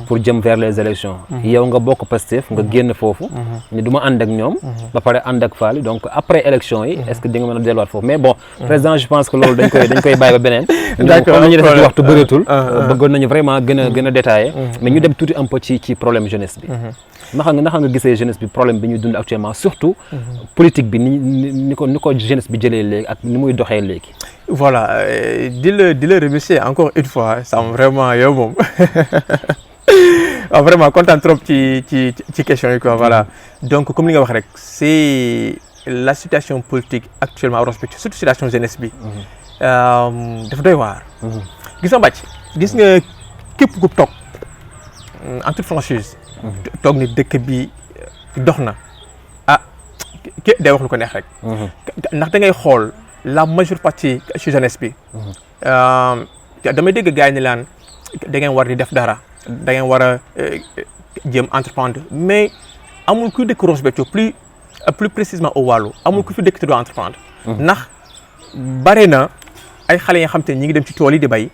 pour jëm vers les élections. yow nga bokk Pastef nga génn foofu. ni du ma ànd ak ñoom. ba pare ànd ak Fally donc après élection yi. est-ce que di nga mën a delluwaat foofu mais bon. président je pense que loolu dañ koy bàyyi ba beneen. d'accord comme ñu def ci waxtu bëreetul. bëggoon nañu vraiment gën a détaillé. mais ñu dem tuuti un peu ci problème jeunesse bi. naka nga gisee jeunesse bi problème bi ñuy dund actuellement surtout. politique bi ni ko jeunesse bi jëlee léegi ak ni muy doxee léegi. voilà di la remercier encore une fois ça vraiment yow moom vraiment content trop ci question yi quoi voilà donc comme li nga wax rek c'est la situation politique actuellement au respect surtout situation jeunesse bi. dafa doy waar. gis nga Mbacke gis nga képp ku toog. en toute franchise. toog ni dëkk bi dox na day wax lu ko neex rek. ndax da ngay xool la majeure partie ci jeunesse bi. damay dégg gars yi ni laan da ngeen war di def dara da ngeen war a jéem entreprendre mais amul kuy dëkk Ross Béthio plus précisément au Waalo amul ku fi dëkk te doo entreprendre. ndax bare na ay xale yi nga xam te ne ñi ngi dem ci tool yi di bay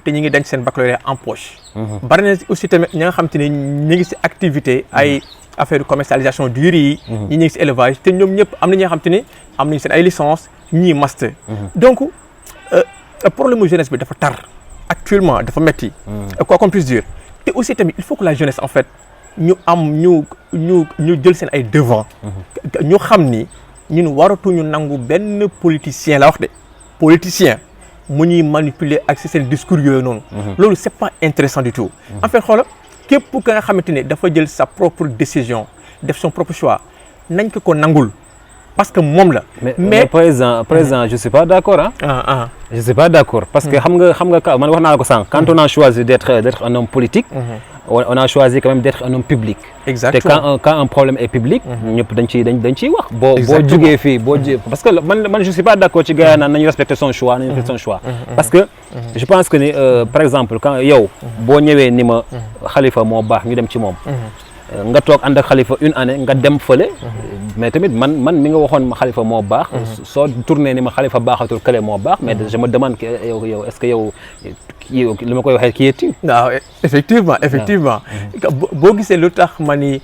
te ñi ngi denc seen baccalauréat en poche bari na aussi tamit ñi nga xam te ne ñi ngi si activité ay affaire de commercialisation du riz yi ñi ngi si élevage te ñoom ñëpp am na ñi nga xam te ne am nañu seen ay licence ñii master donc problème mu jeunesse bi dafa tar actuellement dafa metti quoi qu'on puisse dire te aussi tamit il faut que la jeunesse en fait ñu jël seen ay devant ñu xam ni ñun waratuñu nangu benn politicien la wax de politicien mu ñuy manipuler ak seen discours yooyu noonu loolu c'est pas intéressant du tout en fait xoola képp ka nga xamante ne dafa jël sa propre décision def son propre choix nañ ko nangul parce que moom la. mais président je suis pas d'accord hein. Je suis pas d'accord parce que xam nga man wax naa la ko sànq. Quand on a choisi d'être un homme politique. On a choisi quand même d'être un homme public. Exactement. te quand un problème est public. ñëpp dañ ciy wax. boo jugee fii parce que man je suis pas d'accord ci gars yi naan nañu respecter son choix parce que je pense que ni par exemple quand yow boo ñëwee ni ma Khalifa moo baax ñu dem ci moom. nga toog ànd ak Khalifa une année nga dem fële mais tamit man mi nga waxoon ma Khalifa moo baax soo tourné ni ma Khalifa baaxatul kële moo baax mais je me demande que yow est-ce que yow li ma koy waxee kii yetti waaw effectivement boo gisee lu tax ma ni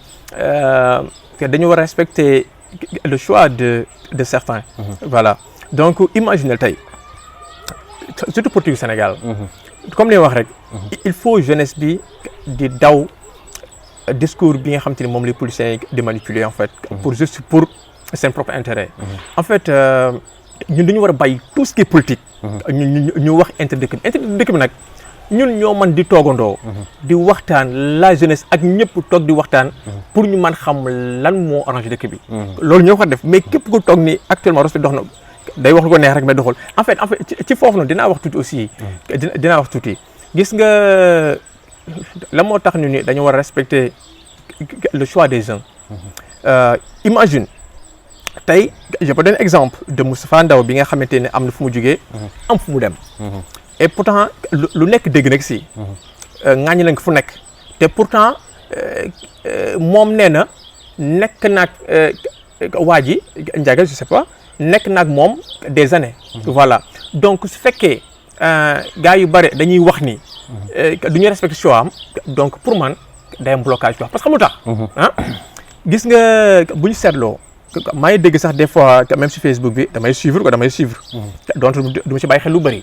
que dañu war a respecter le choix de certains voilà donc imaginez tey surtout politique du Sénégal comme li wax rek il faut jeunesse bi di daw discours bi nga xam te ne moom les policiers di manipuler en fait pour seen propre intérêt en fait ñun dañu war a bàyyi tout ce qui est politique ñu wax intérêt dëkk bi nag ñun ñoo mën di toogandoo di waxtaan la jeunesse ak ñëpp toog di waxtaan pour ñu mën xam lan moo arrangé dëkk bi loolu ñoo ko def mais képp ku toog ni actuellement Ross dox na day wax lu ko neex rek mais doxul en fait ci foofu noonu dinaa wax tuuti aussi dinaa wax tuuti gis nga la moo tax ñu ni dañu war a respecter le choix des jeunes imagine tey je peux donner exemple de Moustapha Ndaw bi nga xamante ne am na fu mu jugee am fu mu dem et pourtant lu nekk dégg nag si ŋaañi lañ ko fu nekk te pourtant moom nee na nekk naag waa ji Ndiaga je sais pas nekk naag moom des années voilà donc su fekkee gars yu bare dañuy wax ni du ñu respecté choix am donc pour man day am blocage quoi parce que xamul tax gis nga bu ñu seetloo maa ngi dégg sax des fois même si Facebook bi damay suivre donc du ma ci bàyyi xel lu bëri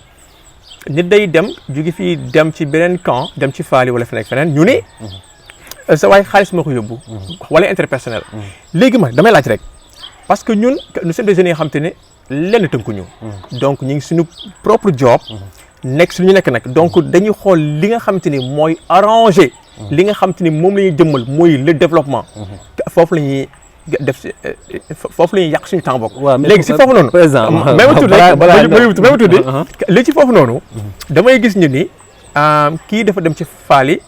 nit day dem jóge fii dem ci beneen camp dem ci faali wala feneen ñu ne sa waay xaalis moo ko yóbbu wala interpersonnel léegi man damay laaj rek parce que ñun nous sommes des jeunes yoo xam te ne lenn tënkuñu donc ñu ngi suñu propre job nekk suñu nekk nag donc dañuy xool li nga xamante ni mooy arranger li nga xamante ni moom la ñuy jëmmal mooy le développement foofu la ñuy def foofu la ñuy yàq suñu temps bokk léegi si foofu noonu même tudde léegi ci foofu noonu damay gis ñu ni kii dafa dem ci faali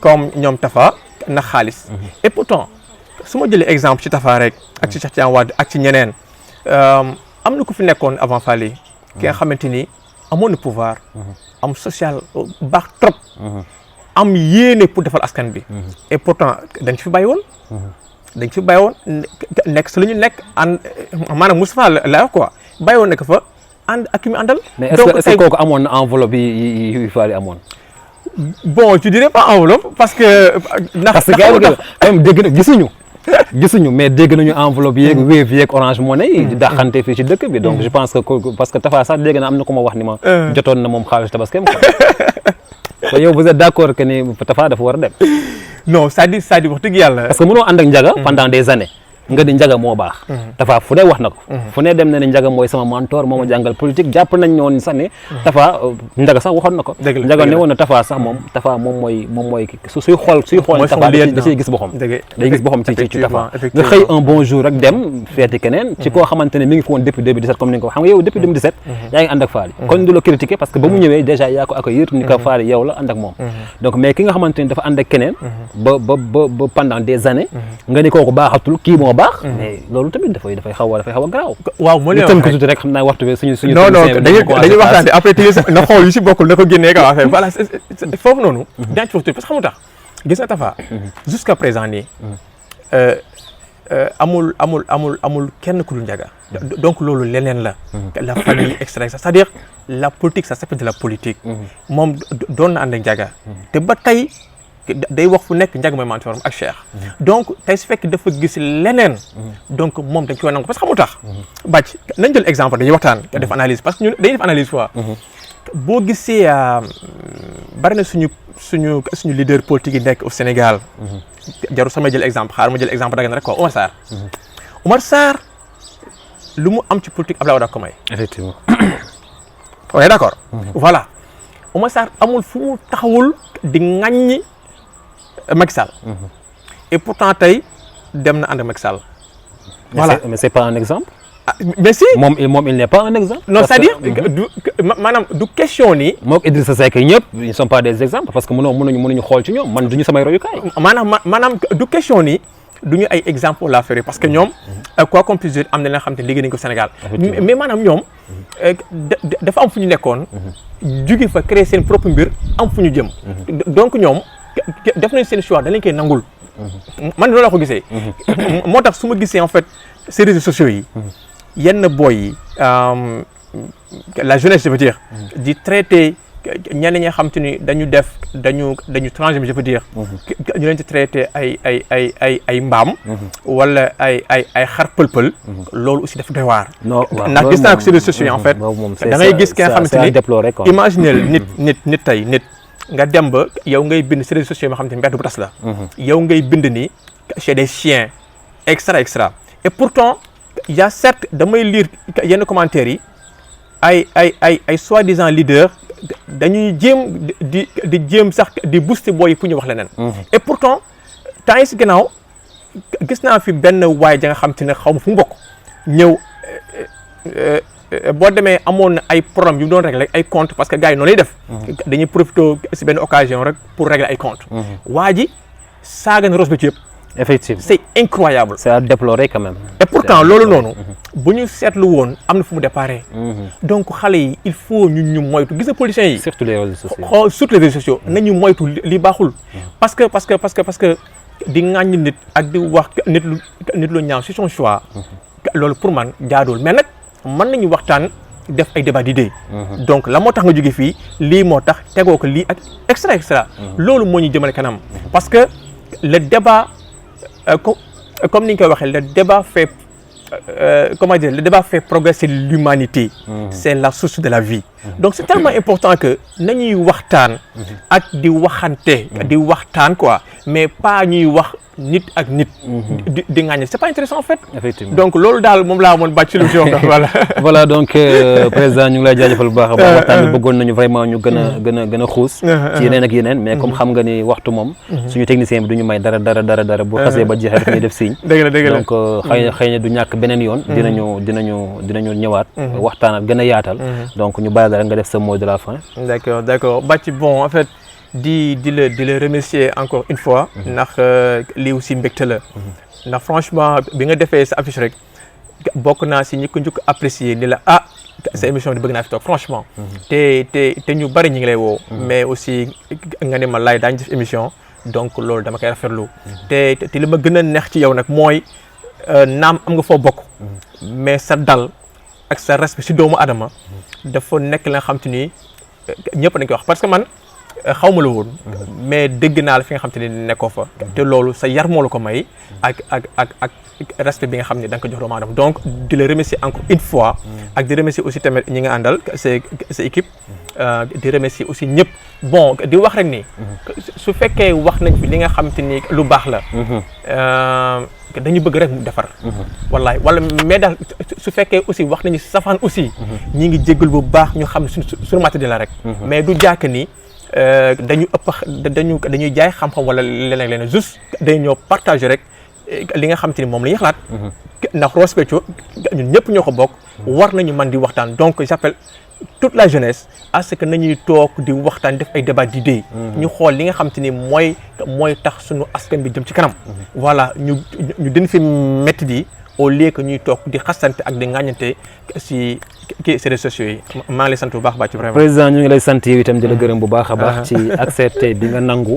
comme ñoom Tafa na xaalis et pourtant su ma jëlee exemple ci Tafa rek ak ci Cheikh Tidiane Wade ak ci ñeneen am na ku fi nekkoon avant faali ki nga xamante ni amoon na pouvoir am social baax trop am yéene pour defal askan bi et pourtant dañ fi bàyyi woon nekk su la ñu nekk ànd maanaam Moustapha la wax quoi bàyyi woon nekk fa ànd ak ki mu àndal mais est-ce que kooku amoon na enveloppe yi faali amoon bon je dirais pas enveloppe parce que gars yi dégg na gisuñu mais dégg nañu enveloppe yeeg Wave yeeg Orange Money yi di daxante fii ci dëkk bi donc je pense que parce que Tafa sax dégg na am na ko ma wax ni ma jotoon na moom xaalis tabaskeem quoi yow vous êtes d'accord que ni Tafa dafa war a dem non c'est-à-dire wax dëgg yàlla parce que mënoo ànd ak Ndiaga pendant des années nga di Ndiaga moo baax Tafa fu ne wax na ko fu ne dem na ne Ndiaga mooy sama mentor moo ma jàngal politique jàpp nañ ñoon sax ne Tafa Ndiaga sax waxoon na ko Ndiaga ne woon na Tafa sax Tafa moom mooy suy xool Tafa da ciy gis boppam day gis boppam ci Tafa nga xëy un bon jour rek dem feeti keneen ci koo xamante ne mi ngi fi woon depuis 2017 comme ni nga ko xam nga yow depuis 2017 yaa ngi ànd ak Faly kon du la critiquer parce que ba mu ñëwee déjà yaa ko accueillir ni ko Faly yow la ànd ak moom donc mais ki nga xamante ne dafa ànd ak keneen ba pendant des années nga ni kooku baaxatul kii moo baax mais loolu tamit dafay xaw a garaaw waaw moo leen tënk tuuti rek xam naa waxtu bi suñu non dañuy waxtaante après na xool yu si bokkul na ko génnee ka waxee voilà foofu noonu daañu ci wax parce que xamu tax gis nga Tafa jusqu'à présent nii amul kenn ku dul Ndiaga. Donc loolu leneen la. la famille extra c'est-à-dire la politique ça s'appelle de la politique. moom doon na ànd ak Ndiaga. te ba tey day wax fu nekk Ndiaga mooy mentoram ak Cheikh. donc tey su fekk dafa gis leneen. donc moom dañ koy nangu parce que xamul tax. bàcc nañ jël exemple dañuy waxtaan def analyse parce que ñun dañuy def analyse fois. boo gisee bari na suñu leader politique yi nekk au Sénégal. jarul sama jël exemple xaar ma jël exemple daga na rek quoi Omar Sarr. Omar Sarr lu mu am ci politique Abdoulaye Wade ko may. effectivement. on est d'accord. voilà Omar Sarr amul fu mu taxawul di ŋaññi Macky Sall. et pourtant tey dem na ànd ak Macky Sall. voilà mais c'est pas un exemple. mais si moom il n'est pas un exemple. non c'est-à-dire maanaam du question ni. moom Idrissa Seck ñëpp ils sont pas des exemples parce que mënuñu xool ci ñoom man duñu samay royukaay. maanaam du question ni duñu ay exemple la faire parce que ñoom quoi qu'on puisse dire am na li nga xam te liggéey nañu ko Sénégal. mais maanaam ñoom dafa am fu ñu nekkoon. jóge fa créer seen propre mbir am fu ñu jëm. donc ñoom def nañ seen choix dañ leen koy nangul. man loolu la ko gisee. moo tax su ma gisee en fait ces réseaux sociaux yi. yenn boy yi la jeunesse je veux dire di traiter ñenn ñi nga xam te ni dañu transhumé je veux dire ñu leen di traiter ay mbaam wala ay xar pël-pël loolu aussi dafa doy waar ndax gis naa ko sur les réseaux sociaux en fait da ngay gis ki nga xam te ni imaginel nit tey nga dem ba yow ngay bind sur les réseaux sociaux yoo xam te ni mbedd bu tas la yow ngay bind ni chez des chiens extra et pourtant il y a certes damay lire yenn commentaires yi ay soi-disant leaders dañuy jéem di jéem sax di booster booy yi pour ñu wax leneen. et pourtant temps yi si gannaaw gis naa fi benn waay ja nga xam te ne xaw ma fu mu bokk ñëw boo demee amoon na ay problème yu mu doon régler ay compte parce que gars yi noonu lay def. dañuy profité si benn occasion rek pour régler ay compte waa ji saaga na Ross Béthio yëpp. effectivement c'est incroyable. c'est à déplorer quand même. et pourtant loolu noonu bu ñu seetlu woon am na fu mu déparé. donc xale yi il faut ñu moytu gis nga politiciens yi. surtout les réseaux sociaux. surtout les réseaux sociaux nañu moytu li baaxul. parce que di ŋàññi nit ak di wax nit lu ñaaw c'est son choix. loolu pour man jaadool mais nag mën nañu waxtaan def ay débat d'idées. donc la moo tax nga jóge fii lii moo tax tegoo ko lii ak extra. loolu moo ñu jëmale kanam parce que le débat. Comme ni ñu koy waxee le débat fait progresser l'humanité. C'est la source de la vie. Donc c'est tellement important que nañuy waxtaan ak di waxtaan quoi mais pas ñuy wax nit ak nit. di ŋàññi c'est pas intéressant en fait. effectivement donc loolu daal moom laa amoon bàcc lu voilà. voilà donc président ñu ngi lay jaajëfal bu baax a baax waxtaan bi bëggoon nañu vraiment ñu gën a xuus. ci yeneen ak yeneen mais comme xam nga ni waxtu moom. suñu technicien bi du ñu may dara bu xasee ba jeexee daf ñuy def signe. dëgg la donc xëy na du ñàkk beneen yoon. dinañu ñëwaat. waxtaanal gën a yaatal. donc ñu bàyyi la rek nga def sa mot de la fin. d'accord bàcc bon en fait. di le remercier encore une fois. ndax lii aussi mbégte la. ndax franchement bi nga defee sa affiche rek bokk naa si ñi ko njëkk apprécier ni la sa émission di bëgg naa fi toog franchement. te ñu bari ñi ngi lay woo. mais aussi nga ne ma laay daañu def émission donc loolu dama koy rafetlu. te li ma gën a neex ci yow nag mooy naam am nga foo bokk. mais sa dal ak sa respect si doomu adama dafa nekk la nga xam te ni ñëpp dañ koy wax parce que man. xaw ma la woon mais dégg naa la fi nga xam te ne nekkoo fa te loolu sa yar moo la ko may ak respect bi nga xam ne da nga ko jox doomu aadama donc di la remercier encore une fois ak di remercier aussi tamit ñi nga àndal sa équipe di remercier aussi ñëpp bon di wax rek ni su fekkee wax nañ fi li nga xam te ni lu baax la dañu bëgg rek mu defar wallahi wala mais daal su fekkee aussi wax nañu safaan aussi ñi ngi jéggal bu baax ñu xam suñu matériel la rek mais du jàkk ni dañuy jaay xam-xam wala leneen juste dañu ñoo partager rek li nga xam te ni moom la ñuy xalaat ndax Ross Béthio ñun ñëpp ñoo ko bokk war nañu man di waxtaan donc j'appelle toute la jeunesse à ce que nañuy toog di waxtaan def ay débat d'idées ñu xool li nga xam te ni mooy tax suñu askan bi jëm ci kanam voilà ñu din fi métti di au lieu que ñuy toog di xasante ak di ŋàññante si kii réseaux sociaux yi maa ngi lay sant bu baax baax ci vraiment. président ñu ngi lay sant yow itam di la gërëm bu baax a baax ci accepté bi nga nangu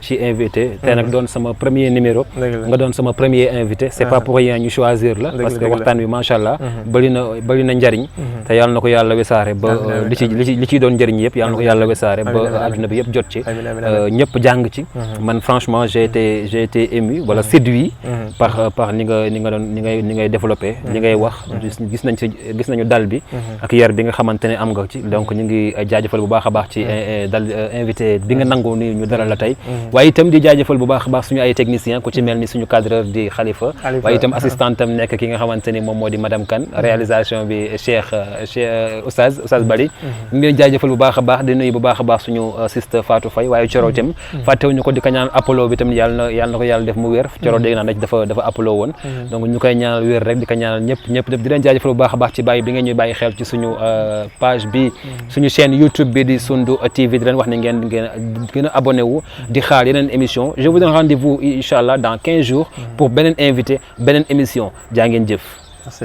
ci invité tey nag doon sama premier numéro nga doon sama premier invité c'est pas pour rien ñu choisir la parce que waxtaan bi macha allah bëri na njariñ te yàlla na ko yàlla wesaare ba li ciy doon njëriñ yëpp yàlla na ko yàlla wesaare ba adduna bi yëpp jot ci ñëpp jàng ci man franchement j'ai été ému wala séduit par ni ngay développé li ngay wax gis nañu dal bi ak yar bi nga xamante ne am nga ci donc ñu ngi jaajëfal bu baax a baax ci invité bi nga nangu ni ñu dalal la tey waaye itam di jaajëfal bu baax a baax suñu ay technicien ku ci mel ni suñu cadreur di Khalifa waaye itam assistante am nekk ki nga xamante ni moom moo di madame Kane réalisation bi Cheikh Oustaz Bari ñu ngi leen jaajëfal bu baax a baax di nuyu bu baax a baax suñu sister Fatou Faye waaye Coro itam fàttewuñu ko di ko ñaan Apollo bi itam yàlla na ko yàlla def mu wér Coro dégg naa dafa Apollo woon donc ñu koy ñaanal wér rek di ko ñaanal ñëpp di leen jaajëfal bu baax a baax ci bàyyi bi ngeen ñuy bàyyi xel ci suñu page bi suñu chaîne YouTube bi di Sundu TV di leen wax ne ngeen gën a abonné wu di xaar yeneen émission je vous donne rendez-vous inchallah dans 15 jours pour beneen invité beneen émission jaa ngeen jëf. Merci.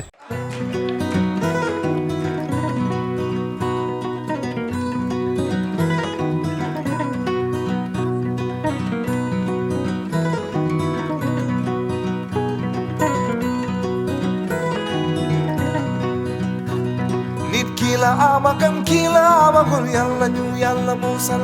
Kila amakan kila amagul yalla ñu yalla musal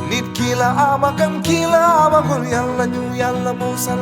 nit kila amakan kila amagul yalla ñu yalla musal